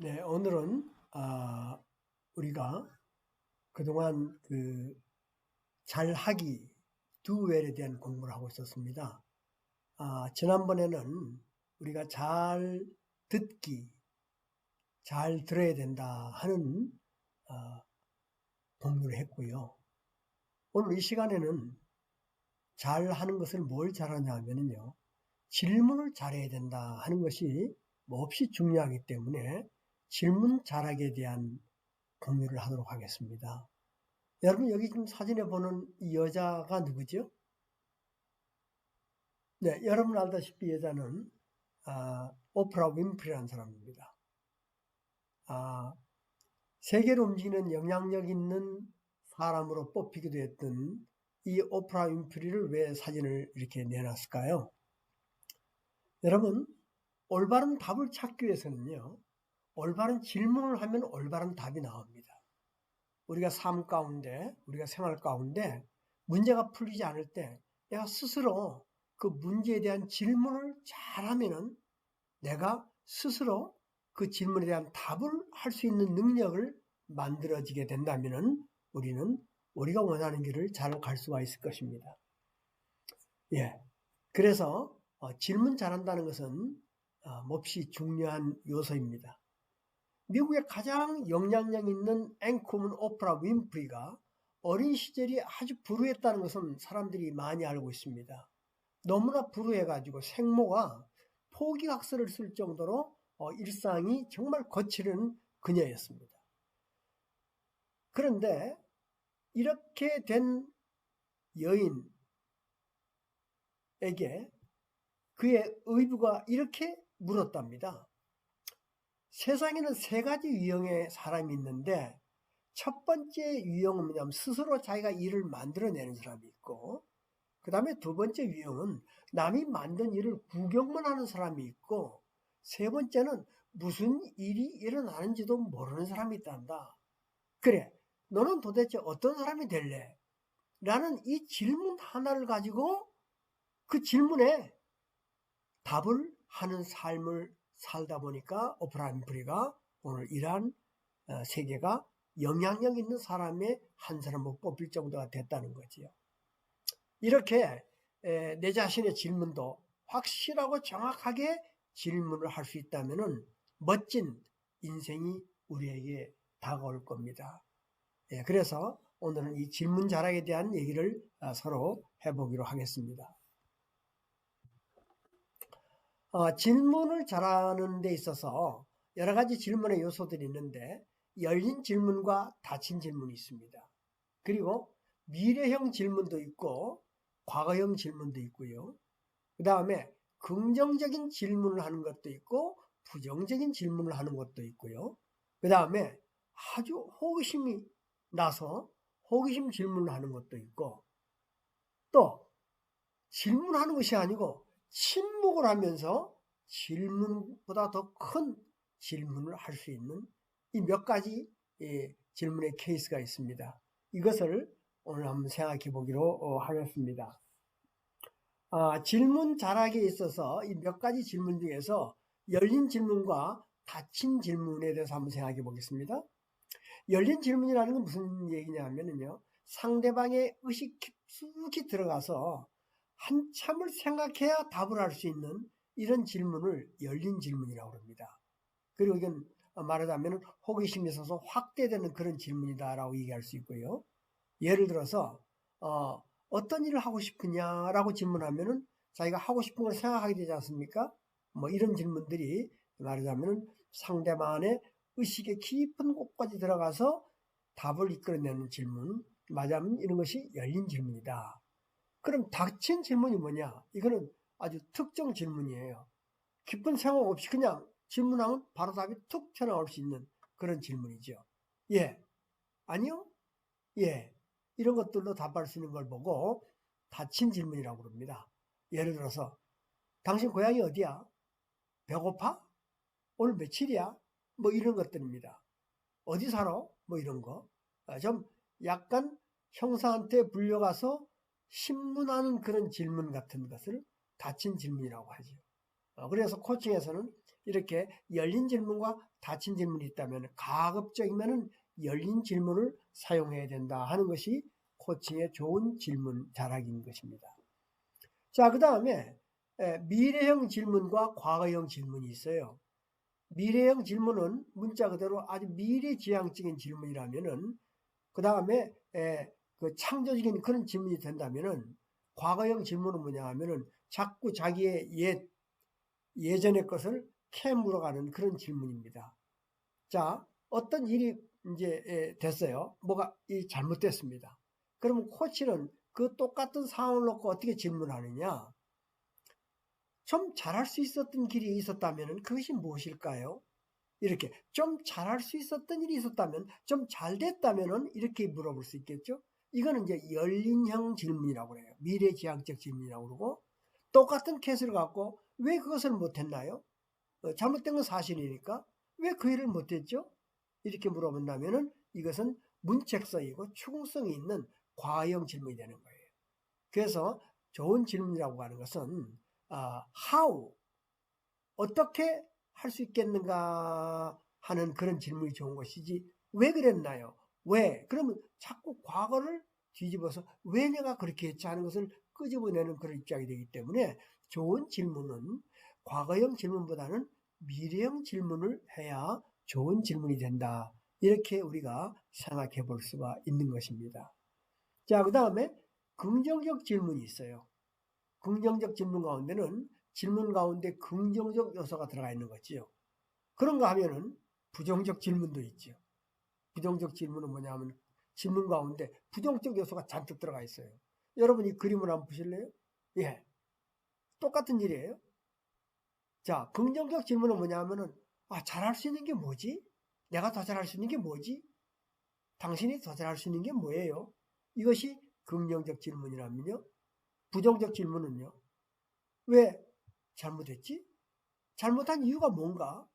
네, 오늘은 우리가 그동안 잘하기 do well에 대한 공부를 하고 있었습니다. 지난번에는 우리가 잘 듣기, 잘 들어야 된다 하는 공부를 했고요. 오늘 이 시간에는 잘하는 것을 뭘 잘하냐 하면요, 질문을 잘해야 된다 하는 것이 몹시 중요하기 때문에 질문 잘하기에 대한 공유를 하도록 하겠습니다. 여러분, 여기 지금 사진에 보는 이 여자가 누구죠? 네, 여러분 알다시피 이 여자는 오프라 윈프리라는 사람입니다. 세계를 움직이는 영향력 있는 사람으로 뽑히기도 했던 이 오프라 윈프리를 왜 사진을 이렇게 내놨을까요? 여러분, 올바른 답을 찾기 위해서는요, 올바른 질문을 하면 올바른 답이 나옵니다. 우리가 삶 가운데, 우리가 생활 가운데 문제가 풀리지 않을 때 내가 스스로 그 문제에 대한 질문을 잘하면은 내가 스스로 그 질문에 대한 답을 할 수 있는 능력을 만들어지게 된다면은 우리는 우리가 원하는 길을 잘 갈 수가 있을 것입니다. 예. 그래서 질문 잘한다는 것은 몹시 중요한 요소입니다. 미국의 가장 영향력 있는 앵커문 오프라 윈프리가 어린 시절이 아주 불우했다는 것은 사람들이 많이 알고 있습니다. 너무나 불우해가지고 생모가 포기학설을 쓸 정도로 일상이 정말 거칠은 그녀였습니다. 그런데 이렇게 된 여인에게 그의 의부가 이렇게 물었답니다. 세상에는 세 가지 유형의 사람이 있는데 첫 번째 유형은 뭐냐면 스스로 자기가 일을 만들어내는 사람이 있고, 그 다음에 두 번째 유형은 남이 만든 일을 구경만 하는 사람이 있고, 세 번째는 무슨 일이 일어나는지도 모르는 사람이 있단다. 그래, 너는 도대체 어떤 사람이 될래? 라는 이 질문 하나를 가지고 그 질문에 답을 하는 삶을 살다 보니까 오프라 윈프리가 오늘 이러한 세계가 영향력 있는 사람의 한 사람으로 뽑힐 정도가 됐다는 거지요. 이렇게 내 자신의 질문도 확실하고 정확하게 질문을 할 수 있다면 멋진 인생이 우리에게 다가올 겁니다. 그래서 오늘은 이 질문 잘하기에 대한 얘기를 서로 해보기로 하겠습니다. 질문을 잘하는 데 있어서 여러 가지 질문의 요소들이 있는데 열린 질문과 닫힌 질문이 있습니다. 그리고 미래형 질문도 있고 과거형 질문도 있고요. 그 다음에 긍정적인 질문을 하는 것도 있고 부정적인 질문을 하는 것도 있고요. 그 다음에 아주 호기심이 나서 호기심 질문을 하는 것도 있고, 또 질문하는 것이 아니고 침묵을 하면서 질문보다 더 큰 질문을 할 수 있는 이 몇 가지 질문의 케이스가 있습니다. 이것을 오늘 한번 생각해 보기로 하겠습니다. 질문 잘하기에 있어서 이 몇 가지 질문 중에서 열린 질문과 닫힌 질문에 대해서 한번 생각해 보겠습니다. 열린 질문이라는 건 무슨 얘기냐면요, 상대방의 의식 깊숙이 들어가서 한참을 생각해야 답을 할 수 있는 이런 질문을 열린 질문이라고 합니다. 그리고 이건 말하자면 호기심이 있어서 확대되는 그런 질문이다라고 얘기할 수 있고요. 예를 들어서 어떤 일을 하고 싶으냐라고 질문하면은 자기가 하고 싶은 걸 생각하게 되지 않습니까? 뭐 이런 질문들이 말하자면 상대방의 의식의 깊은 곳까지 들어가서 답을 이끌어내는 질문, 말하자면 이런 것이 열린 질문이다. 그럼 닫힌 질문이 뭐냐? 이거는 아주 특정 질문이에요. 깊은 생각 없이 그냥 질문하면 바로 답이 툭 튀어나올 수 있는 그런 질문이죠. 예, 아니요, 예, 이런 것들로 답할 수 있는 걸 보고 닫힌 질문이라고 그럽니다. 예를 들어서 당신 고향이 어디야? 배고파? 오늘 며칠이야? 뭐 이런 것들입니다. 어디 살아? 뭐 이런 거. 좀 약간 형사한테 불려가서 신문하는 그런 질문 같은 것을 닫힌 질문이라고 하죠. 그래서 코칭에서는 이렇게 열린 질문과 닫힌 질문이 있다면 가급적이면 열린 질문을 사용해야 된다 하는 것이 코칭의 좋은 질문 잘하기인 것입니다. 자, 그 다음에 미래형 질문과 과거형 질문이 있어요. 미래형 질문은 문자 그대로 아주 미래지향적인 질문이라면은 그 다음에 그 창조적인 그런 질문이 된다면은 과거형 질문은 뭐냐 하면은 자꾸 자기의 예전의 것을 캐물어가는 그런 질문입니다. 자, 어떤 일이 이제 됐어요. 뭐가 잘못됐습니다. 그러면 코치는 그 똑같은 상황을 놓고 어떻게 질문하느냐? 좀 잘할 수 있었던 길이 있었다면 그것이 무엇일까요? 이렇게 좀 잘할 수 있었던 일이 있었다면, 좀 잘됐다면 이렇게 물어볼 수 있겠죠. 이거는 이제 열린형 질문이라고 해요. 미래지향적 질문이라고 그러고, 똑같은 케이스를 갖고 왜 그것을 못했나요? 잘못된 건 사실이니까 왜 그 일을 못했죠? 이렇게 물어본다면 이것은 문책성이고 추궁성이 있는 과형 질문이 되는 거예요. 그래서 좋은 질문이라고 하는 것은 how, 어떻게 할 수 있겠는가 하는 그런 질문이 좋은 것이지 왜 그랬나요? 왜? 그러면 자꾸 과거를 뒤집어서 왜 내가 그렇게 했지 하는 것을 끄집어내는 그런 입장이 되기 때문에 좋은 질문은 과거형 질문보다는 미래형 질문을 해야 좋은 질문이 된다. 이렇게 우리가 생각해 볼 수가 있는 것입니다. 자, 그 다음에 긍정적 질문이 있어요. 긍정적 질문 가운데는 질문 가운데 긍정적 요소가 들어가 있는 거지요. 그런가 하면은 부정적 질문도 있죠. 부정적 질문은 뭐냐 하면 질문 가운데 부정적 요소가 잔뜩 들어가 있어요. 여러분 이 그림을 한번 보실래요? 예. 똑같은 일이에요. 자, 긍정적 질문은 뭐냐 하면은 잘할 수 있는 게 뭐지? 내가 더 잘할 수 있는 게 뭐지? 당신이 더 잘할 수 있는 게 뭐예요? 이것이 긍정적 질문이라면요. 부정적 질문은요. 왜 잘못했지? 잘못한 이유가 뭔가?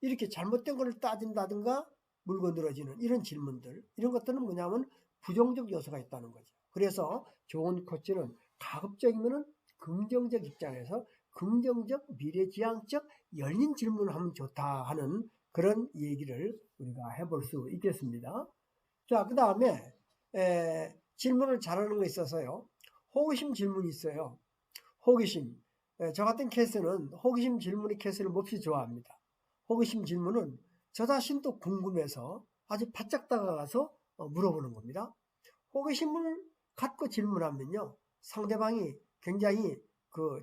이렇게 잘못된 것을 따진다든가 물고 늘어지는 이런 질문들, 이런 것들은 뭐냐면 부정적 요소가 있다는 거죠. 그래서 좋은 코치는 가급적이면 긍정적 입장에서 긍정적, 미래지향적, 열린 질문을 하면 좋다 하는 그런 얘기를 우리가 해볼 수 있겠습니다. 자, 그 다음에 질문을 잘하는 것에 있어서요. 호기심 질문이 있어요. 호기심. 저 같은 케이스는 호기심 질문의 케이스를 몹시 좋아합니다. 호기심 질문은 저 자신도 궁금해서 아주 바짝 다가가서 물어보는 겁니다. 호기심을 갖고 질문하면요. 상대방이 굉장히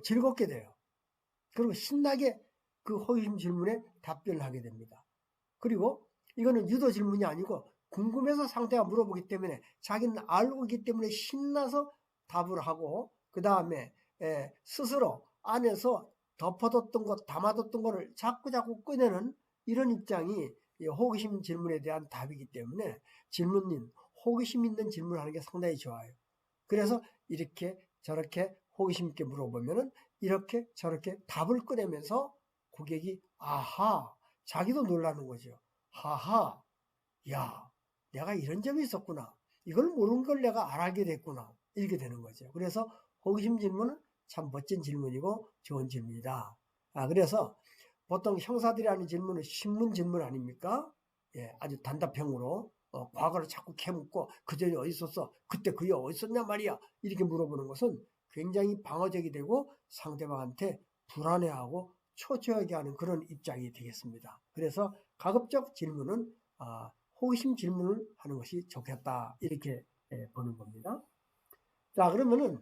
즐겁게 돼요. 그리고 신나게 그 호기심 질문에 답변을 하게 됩니다. 그리고 이거는 유도 질문이 아니고 궁금해서 상대가 물어보기 때문에 자기는 알고 있기 때문에 신나서 답을 하고 그 다음에 스스로 안에서 덮어뒀던 것, 담아뒀던 것을 자꾸 꺼내는 이런 입장이 호기심 질문에 대한 답이기 때문에 질문인 호기심 있는 질문을 하는 게 상당히 좋아요. 그래서 이렇게 저렇게 호기심 있게 물어보면은 이렇게 저렇게 답을 꺼내면서 고객이 아하, 자기도 놀라는 거죠. 하하, 야, 내가 이런 점이 있었구나. 이걸 모르는 걸 내가 알게 됐구나. 이렇게 되는 거죠. 그래서 호기심 질문은 참 멋진 질문이고 좋은 질문이다. 그래서 보통 형사들이 하는 질문은 신문 질문 아닙니까? 예, 아주 단답형으로 과거를 자꾸 캐묻고 그 전에 어디 있었어? 그때 그게 어디 있었냐 말이야. 이렇게 물어보는 것은 굉장히 방어적이 되고 상대방한테 불안해하고 초조하게 하는 그런 입장이 되겠습니다. 그래서 가급적 질문은 호기심 질문을 하는 것이 좋겠다. 이렇게 보는 겁니다. 자, 그러면은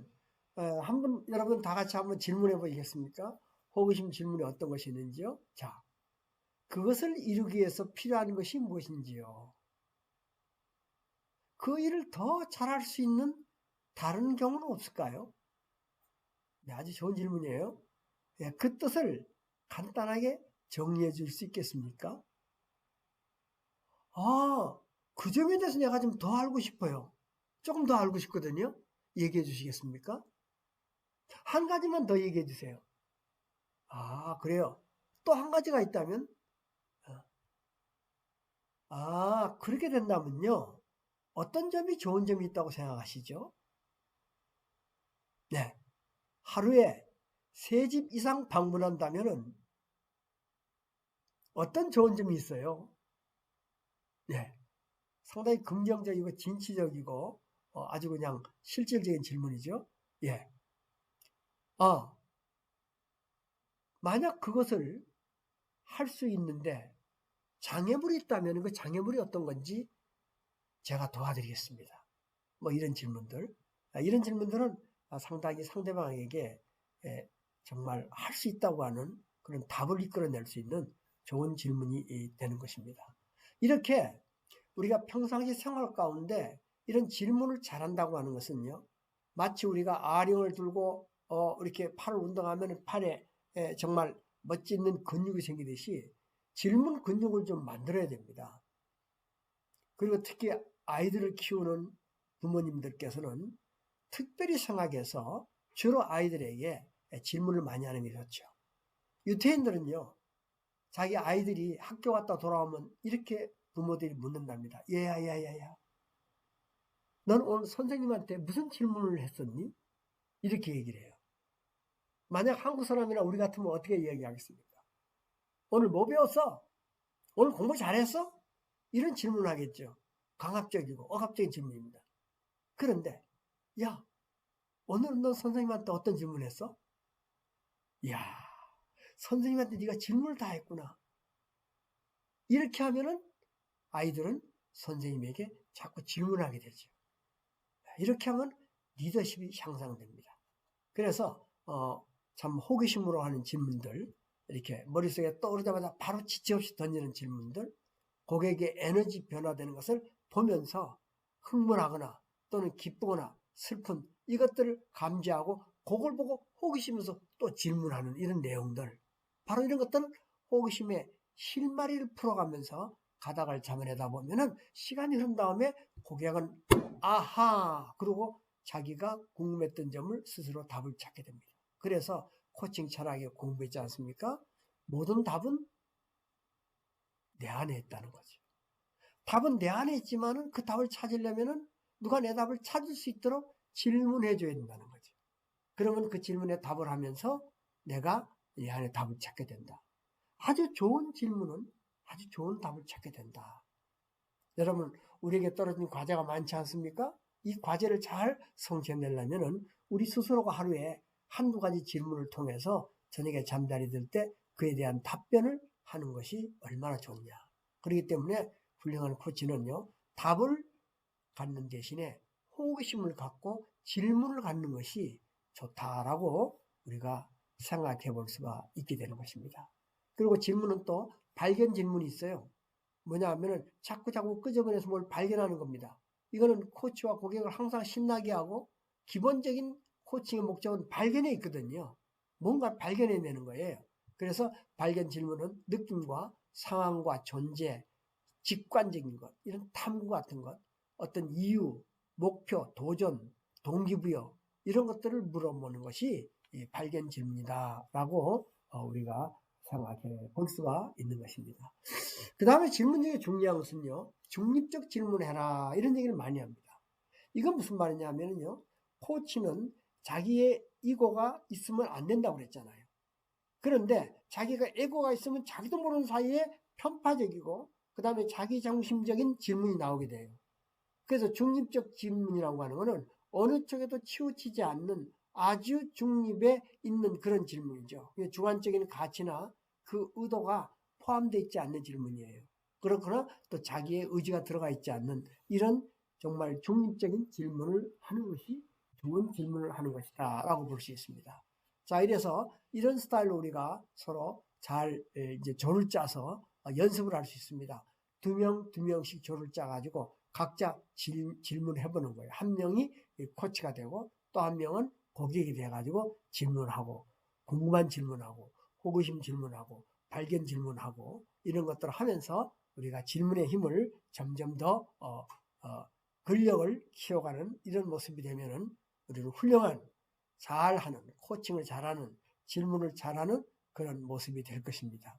한번 여러분 다 같이 한번 질문해 보시겠습니까? 호기심 질문이 어떤 것이 있는지요? 자, 그것을 이루기 위해서 필요한 것이 무엇인지요? 그 일을 더 잘할 수 있는 다른 경우는 없을까요? 네, 아주 좋은 질문이에요. 예, 그 뜻을 간단하게 정리해 줄 수 있겠습니까? 그 점에 대해서 내가 좀 더 알고 싶어요. 조금 더 알고 싶거든요. 얘기해 주시겠습니까? 한 가지만 더 얘기해 주세요. 그래요. 또 한 가지가 있다면? 그렇게 된다면요. 어떤 점이 좋은 점이 있다고 생각하시죠? 네. 하루에 3집 이상 방문한다면은 어떤 좋은 점이 있어요? 네, 상당히 긍정적이고 진취적이고 아주 그냥 실질적인 질문이죠. 예. 만약 그것을 할 수 있는데 장애물이 있다면 그 장애물이 어떤 건지 제가 도와드리겠습니다. 뭐 이런 질문들. 이런 질문들은 상당히 상대방에게 정말 할 수 있다고 하는 그런 답을 이끌어낼 수 있는 좋은 질문이 되는 것입니다. 이렇게 우리가 평상시 생활 가운데 이런 질문을 잘한다고 하는 것은요. 마치 우리가 아령을 들고 이렇게 팔을 운동하면 팔에 정말 멋있는 근육이 생기듯이 질문 근육을 좀 만들어야 됩니다. 그리고 특히 아이들을 키우는 부모님들께서는 특별히 생각해서 주로 아이들에게 질문을 많이 하는 게 좋죠. 유태인들은요. 자기 아이들이 학교 갔다 돌아오면 이렇게 부모들이 묻는답니다. 얘야. 넌 오늘 선생님한테 무슨 질문을 했었니? 이렇게 얘기를 해요. 만약 한국 사람이나 우리 같으면 어떻게 이야기하겠습니까? 오늘 뭐 배웠어? 오늘 공부 잘했어? 이런 질문을 하겠죠. 강압적이고 억압적인 질문입니다. 그런데 야, 오늘 너 선생님한테 어떤 질문을 했어? 야, 선생님한테 네가 질문을 다 했구나. 이렇게 하면은 아이들은 선생님에게 자꾸 질문하게 되죠. 이렇게 하면 리더십이 향상됩니다. 그래서 참 호기심으로 하는 질문들, 이렇게 머릿속에 떠오르자마자 바로 지체 없이 던지는 질문들, 고객의 에너지 변화되는 것을 보면서 흥분하거나 또는 기쁘거나 슬픈 이것들을 감지하고 그걸 보고 호기심에서 또 질문하는 이런 내용들, 바로 이런 것들은 호기심의 실마리를 풀어가면서 가닥을 잡아내다 보면은 시간이 흐른 다음에 고객은 아하 그러고 자기가 궁금했던 점을 스스로 답을 찾게 됩니다. 그래서 코칭 철학에 공부했지 않습니까? 모든 답은 내 안에 있다는 거죠. 답은 내 안에 있지만은 그 답을 찾으려면은 누가 내 답을 찾을 수 있도록 질문해 줘야 된다는 거죠. 그러면 그 질문에 답을 하면서 내가 내 안에 답을 찾게 된다. 아주 좋은 질문은 아주 좋은 답을 찾게 된다. 여러분, 우리에게 떨어진 과제가 많지 않습니까? 이 과제를 잘 성취해내려면은 우리 스스로가 하루에 한두 가지 질문을 통해서 저녁에 잠자리 들 때 그에 대한 답변을 하는 것이 얼마나 좋냐. 그렇기 때문에 훌륭한 코치는요, 답을 갖는 대신에 호기심을 갖고 질문을 갖는 것이 좋다라고 우리가 생각해 볼 수가 있게 되는 것입니다. 그리고 질문은 또 발견 질문이 있어요. 뭐냐 하면은 자꾸 끄적거려서 뭘 발견하는 겁니다. 이거는 코치와 고객을 항상 신나게 하고 기본적인 코칭의 목적은 발견에 있거든요. 뭔가 발견해내는 거예요. 그래서 발견 질문은 느낌과 상황과 존재, 직관적인 것, 이런 탐구 같은 것, 어떤 이유, 목표, 도전, 동기부여 이런 것들을 물어보는 것이 발견 질문이다라고 우리가 생각해 볼 수가 있는 것입니다. 그 다음에 질문 중에 중요한 것은요, 중립적 질문해라 이런 얘기를 많이 합니다. 이건 무슨 말이냐 하면요, 코치는 자기의 이고가 있으면 안 된다고 그랬잖아요. 그런데 자기가 에고가 있으면 자기도 모르는 사이에 편파적이고 그 다음에 자기중심적인 질문이 나오게 돼요. 그래서 중립적 질문이라고 하는 것은 어느 쪽에도 치우치지 않는 아주 중립에 있는 그런 질문이죠. 주관적인 가치나 그 의도가 포함되어 있지 않는 질문이에요. 그렇거나 또 자기의 의지가 들어가 있지 않는 이런 정말 중립적인 질문을 하는 것이 좋은 질문을 하는 것이다 라고 볼 수 있습니다. 자, 이래서 이런 스타일로 우리가 서로 잘 이제 조를 짜서 연습을 할 수 있습니다. 두 명씩 조를 짜가지고 각자 질문해 보는 거예요. 한 명이 코치가 되고 또 한 명은 고객이 돼가지고 질문하고 궁금한 질문하고 호기심 질문하고 발견 질문하고 이런 것들을 하면서 우리가 질문의 힘을 점점 더 근력을 키워가는 이런 모습이 되면은 우리는 훌륭한 잘하는 코칭을 잘하는 질문을 잘하는 그런 모습이 될 것입니다.